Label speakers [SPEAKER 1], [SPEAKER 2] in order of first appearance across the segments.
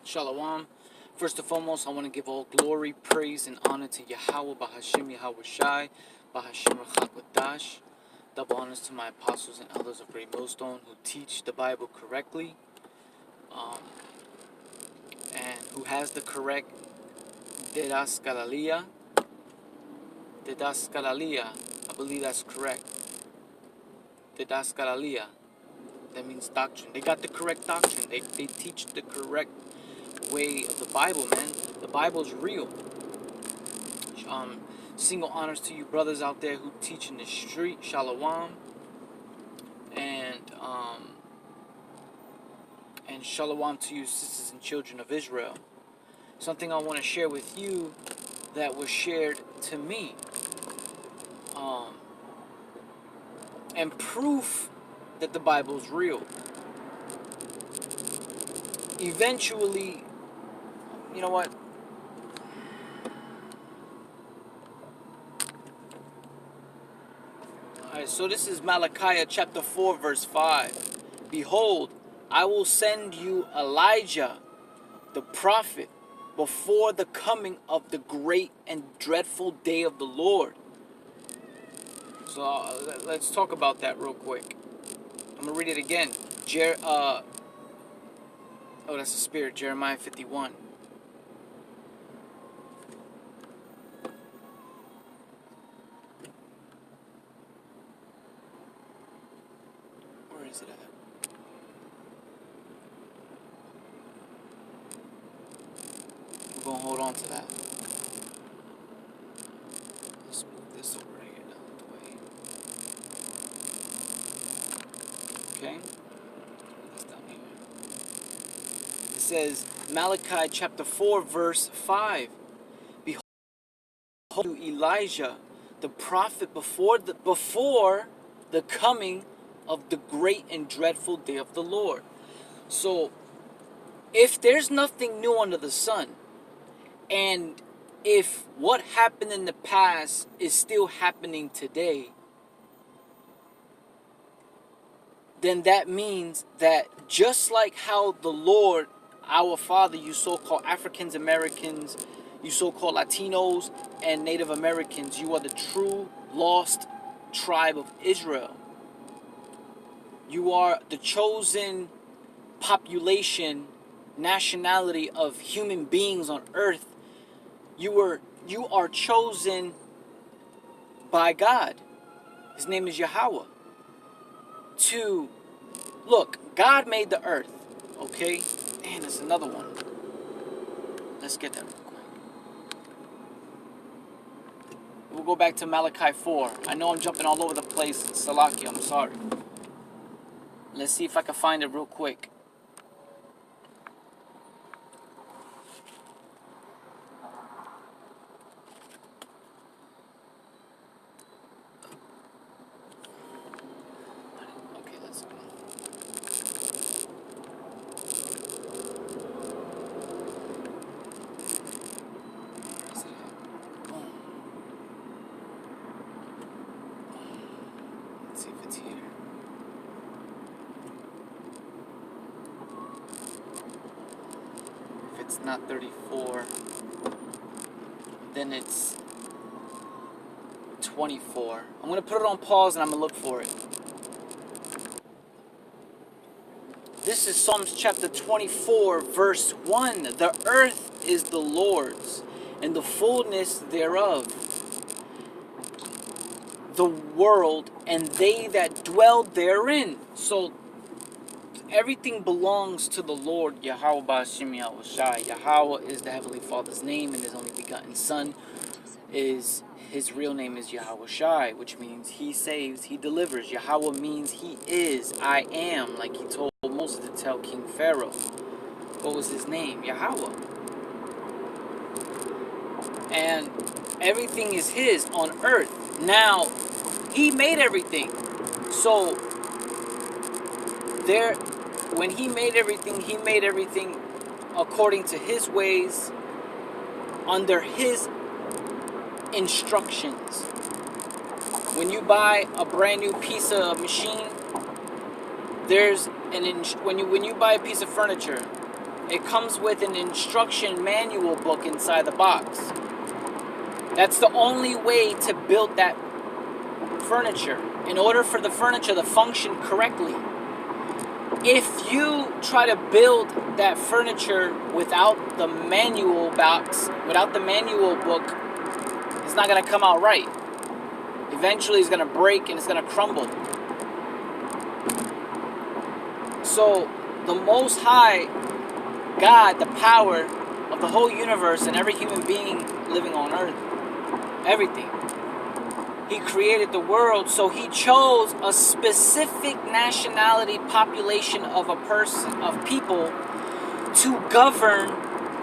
[SPEAKER 1] Shalom. First and foremost, I want to give all glory, praise, and honor to Yahweh, Bahashim Yahweh Shai, Bahashim Rachak Ladash. Double honors to my apostles and elders of Great Millstone who teach the Bible correctly, and who has the correct Didaskalalia. I believe that's correct. Didaskalalia. That means doctrine. They got the correct doctrine. They teach the correct way of the Bible, man. The Bible's real. Single honors to you brothers out there who teach in the street. Shalom. And shalom to you sisters and children of Israel. Something I want to share with you that was shared to me. And proof that the Bible's real. Eventually, you know what? Alright, so this is Malachi chapter 4 verse 5. Behold, I will send you Elijah, the prophet, before the coming of the great and dreadful day of the Lord. So let's talk about that real quick. I'm going to read it again. That's the spirit. Jeremiah 51. Where is it at? We're going to hold on to that. Let's move this over here out of the way. Okay? That's down here. It says, Malachi chapter 4 verse 5. Behold, Elijah, the prophet, before the coming of the great and dreadful day of the Lord. So, if there's nothing new under the sun, and if what happened in the past is still happening today, then that means that just like how the Lord, our Father, you so-called Africans Americans, you so-called Latinos and Native Americans, you are the true lost tribe of Israel. You are the chosen population, nationality of human beings on earth. You are chosen by God. His name is Yahweh. Look, God made the earth, okay? And there's another one. Let's get that real quick. We'll go back to Malachi 4. I know I'm jumping all over the place. Salaki, I'm sorry. Let's see if I can find it real quick. Okay, let's go. Where is it at? Boom. Let's see if it's here. If it's not 34, then it's 24. I'm going to put it on pause and I'm going to look for it. This is Psalms chapter 24 verse 1. The earth is the Lord's and the fullness thereof, the world and they that dwell therein. So everything belongs to the Lord, Yahweh Ba'ashim Yahweh Shai. Yahweh is the Heavenly Father's name, and His only begotten Son His real name is Yahweh Shai, which means He saves, He delivers. Yahweh means He is, I am, like He told Moses to tell King Pharaoh. What was His name? Yahweh. And everything is His on earth. Now, He made everything. So, when He made everything according to His ways, under His instructions. When you buy a brand new piece of machine, there's when you buy a piece of furniture, It comes with an instruction manual book inside the box. That's the only way to build that furniture. In order for the furniture to function correctly. If you try to build that furniture without the manual box, without the manual book, it's not going to come out right. Eventually it's going to break and it's going to crumble. So the Most High God, the power of the whole universe and every human being living on earth, everything, He created the world, so He chose a specific nationality, population of a person, of people, to govern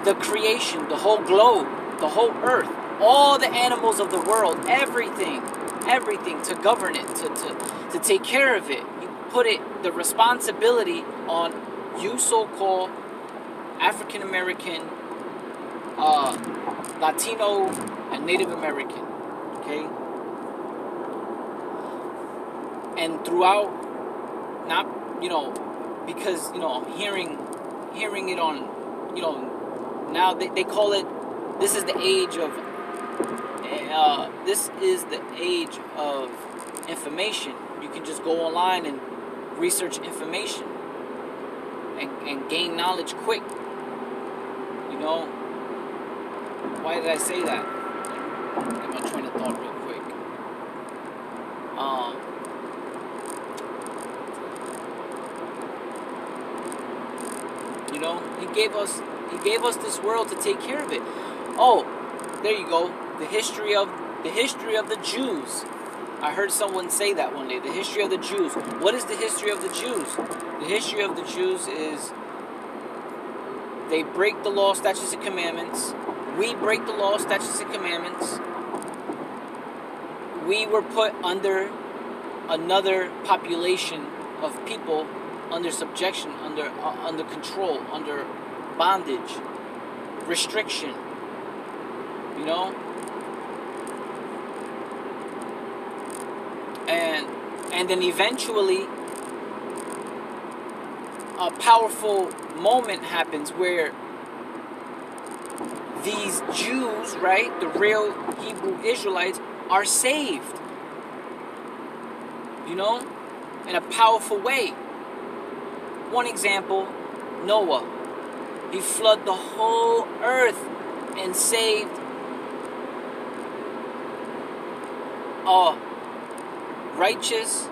[SPEAKER 1] the creation, the whole globe, the whole earth, all the animals of the world, everything, to govern it, to take care of it. You put the responsibility on you, so-called African American, Latino, and Native American, okay? And throughout, not, because, hearing it on, now they call it, this is the age of information. You can just go online and research information and gain knowledge quick. Why did I say that? Get my train of thought real quick. He gave us this world to take care of it. Oh, there you go. The history of the Jews. I heard someone say that one day. The history of the Jews. What is the history of the Jews? The history of the Jews is they break the law, statutes, and commandments. We break the law, statutes, and commandments. We were put under another population of people, under subjection, under control, under bondage, restriction. And then eventually a powerful moment happens where these Jews, right, the real Hebrew Israelites, are saved. In a powerful way. One example, Noah. He flooded the whole earth and saved a righteous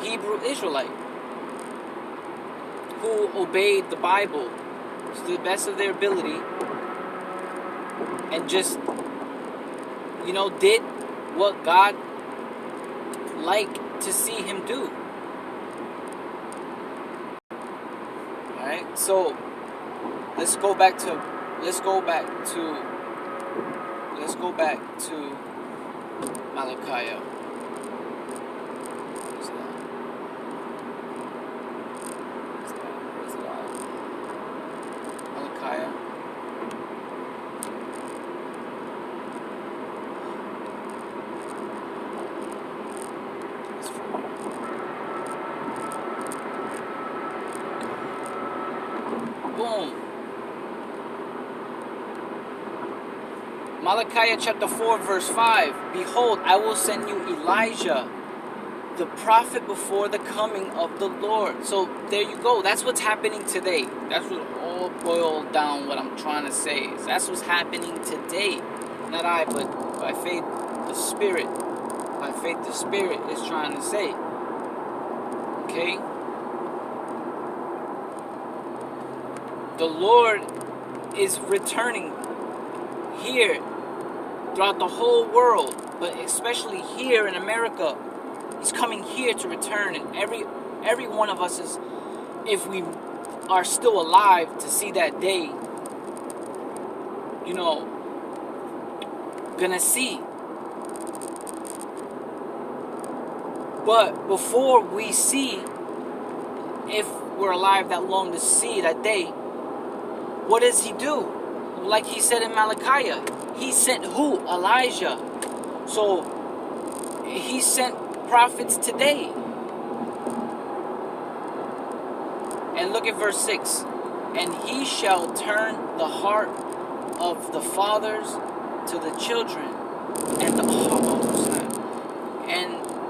[SPEAKER 1] Hebrew Israelite who obeyed the Bible to the best of their ability and just, did what God liked to see him do. Alright, so let's go back to Malachi. Boom. Malachi chapter 4 verse 5. Behold, I will send you Elijah, the prophet, before the coming of the Lord. So there you go. That's what's happening today. That's what all boiled down what I'm trying to say. Is that's what's happening today. Not I, but by faith, the Spirit. By faith, the Spirit is trying to say. Okay? The Lord is returning here throughout the whole world, but especially here in America. He's coming here to return, and every one of us is, if we are still alive to see that day, gonna see. But before we see, if we're alive that long to see that day, what does he do? Like he said in Malachi, he sent who? Elijah. So he sent prophets today. And look at verse 6. And he shall turn the heart of the fathers to the children, and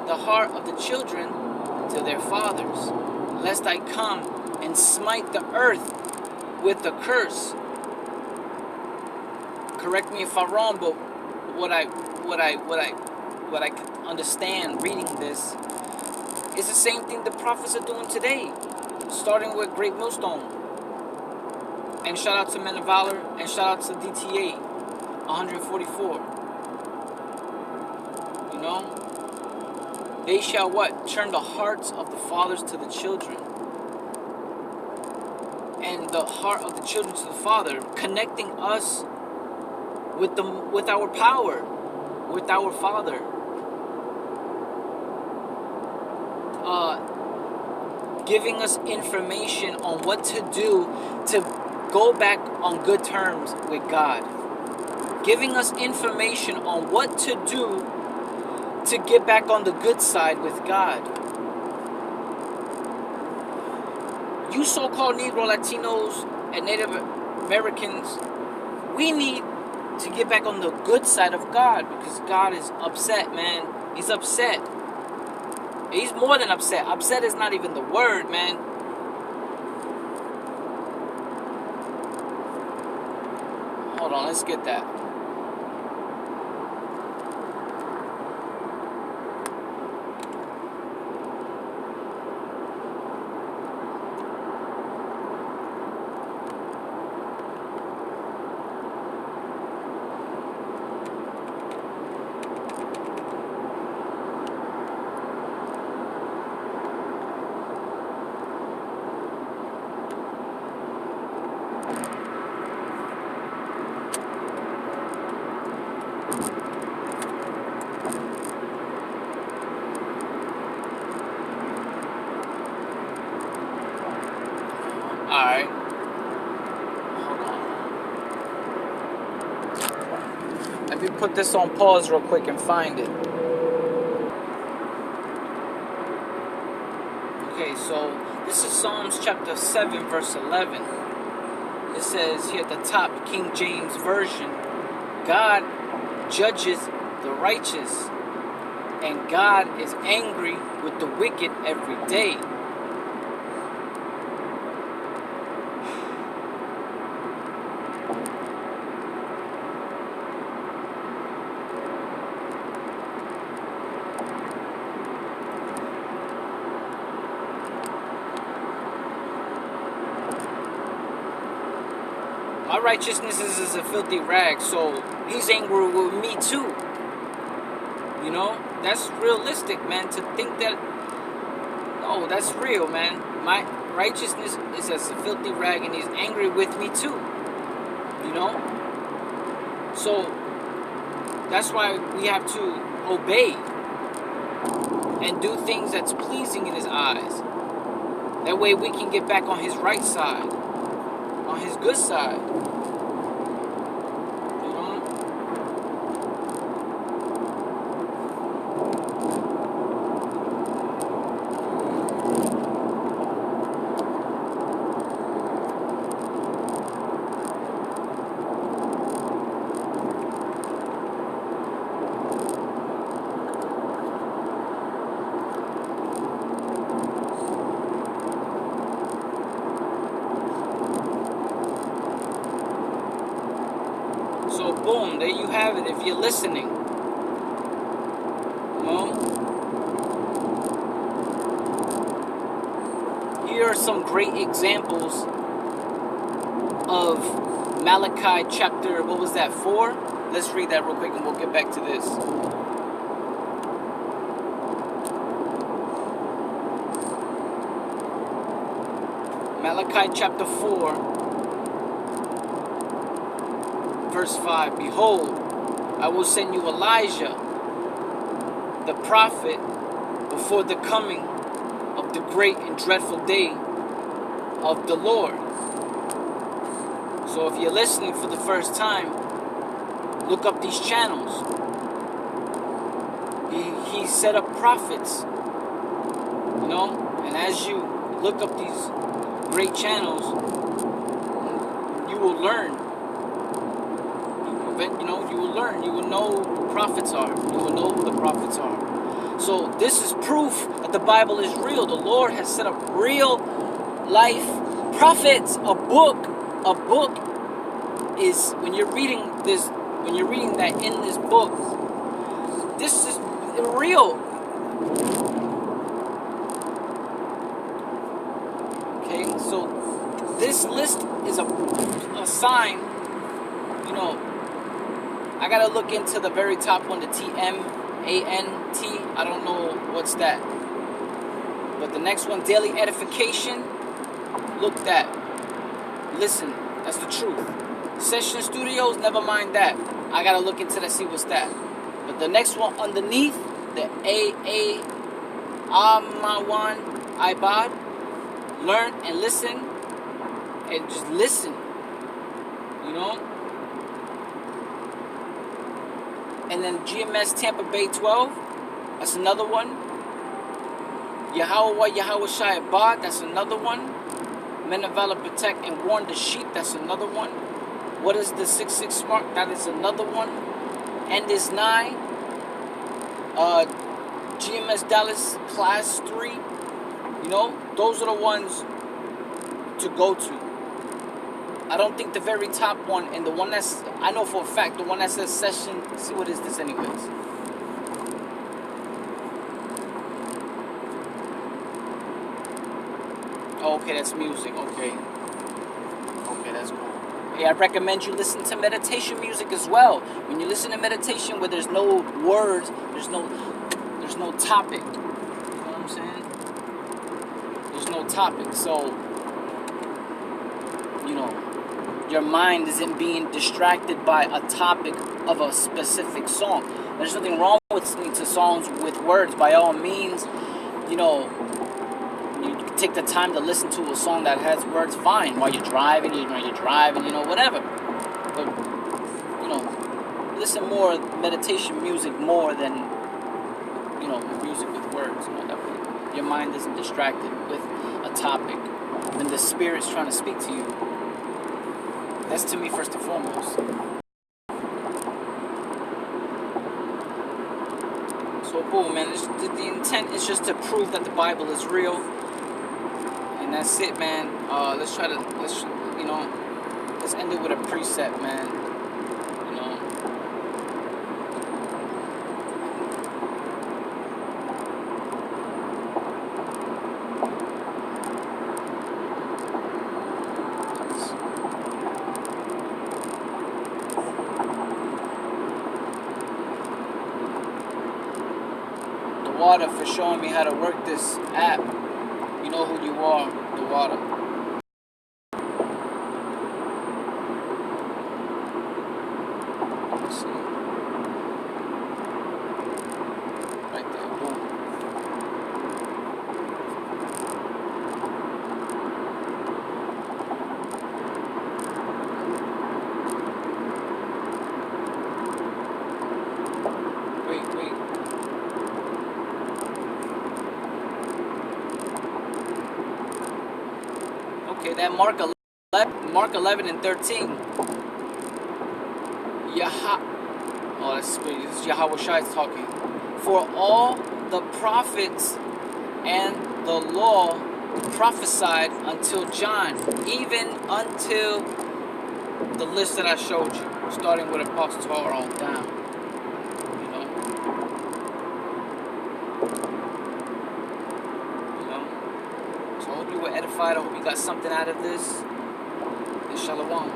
[SPEAKER 1] the heart of the children to their fathers, lest I come and smite the earth with a curse. Correct me if I'm wrong, but what I could understand reading this is the same thing the prophets are doing today, starting with Great Millstone. And shout out to Men of Valor, and shout out to DTA 144. You know, they shall what? Turn the hearts of the fathers to the children, and the heart of the children to the Father, connecting us with our power, with our Father. Giving us information on what to do to go back on good terms with God. Giving us information on what to do to get back on the good side with God. You so-called Negro, Latinos, and Native Americans, we need to get back on the good side of God, because God is upset, man. He's upset. He's more than upset. Upset is not even the word, man. Hold on, let's get that. Alright. Hold on. Let me put this on pause real quick and find it. Okay, so this is Psalms chapter 7, verse 11. It says here at the top, King James Version, God judges the righteous, and God is angry with the wicked every day. My righteousness is as a filthy rag, so he's angry with me too. You know, that's realistic, man, to think that, no, that's real, man. My righteousness is as a filthy rag, and he's angry with me too. You know? So, that's why we have to obey and do things that's pleasing in his eyes. That way we can get back on his right side, on his good side. You know? So boom, there you have it if you're listening. You know? Here are some great examples of Malachi chapter, what was that, 4? Let's read that real quick and we'll get back to this. Malachi chapter 4. Verse 5, behold, I will send you Elijah, the prophet, before the coming of the great and dreadful day of the Lord. So if you're listening for the first time, look up these channels. He set up prophets, you know, and as you look up these great channels, you will learn. You will learn. You will know who prophets are. You will know who the prophets are. So this is proof that the Bible is real. The Lord has set up real life prophets. A book is, when you're reading that in this book, this is real. Okay, so this list is a sign. I gotta look into the very top one, the TMANT. I don't know what's that. But the next one, daily edification. Look that. Listen, that's the truth. Session studios, never mind that. I gotta look into that, see what's that. But the next one underneath, the AA Amawan Ibad. Learn and listen. And just listen. And then GMS Tampa Bay 12. That's another one. Yahweh Shai Abad. That's another one. Men of Valor Protect and Warn the Sheep. That's another one. What is the 66 mark? That is another one. End is 9. GMS Dallas Class 3. Those are the ones to go to. I don't think the very top one, and the one that's, I know for a fact, the one that says session, see what is this anyways? Oh, okay, that's music, okay. Okay, that's cool. Hey, I recommend you listen to meditation music as well. When you listen to meditation where there's no words, there's no topic. You know what I'm saying? There's no topic, so, your mind isn't being distracted by a topic of a specific song. There's nothing wrong with listening to songs with words. By all means, you take the time to listen to a song that has words, fine. While you're driving, whatever. But, listen more meditation music more than, music with words. Your mind isn't distracted with a topic when the Spirit's trying to speak to you. That's to me first and foremost. So boom, man. The intent is just to prove that the Bible is real, and that's it, man. Let's end it with a precept, man. Water for showing me how to work this app. You know who you are, the water. Let's see. Right there, boom. Wait. Okay, that Mark 11 and 13. This is Yahweh Shai talking. For all the prophets and the law prophesied until John, even until the list that I showed you, starting with Apostle Paul on down. So I hope you were edified. I hope you got something out of this. And shalom.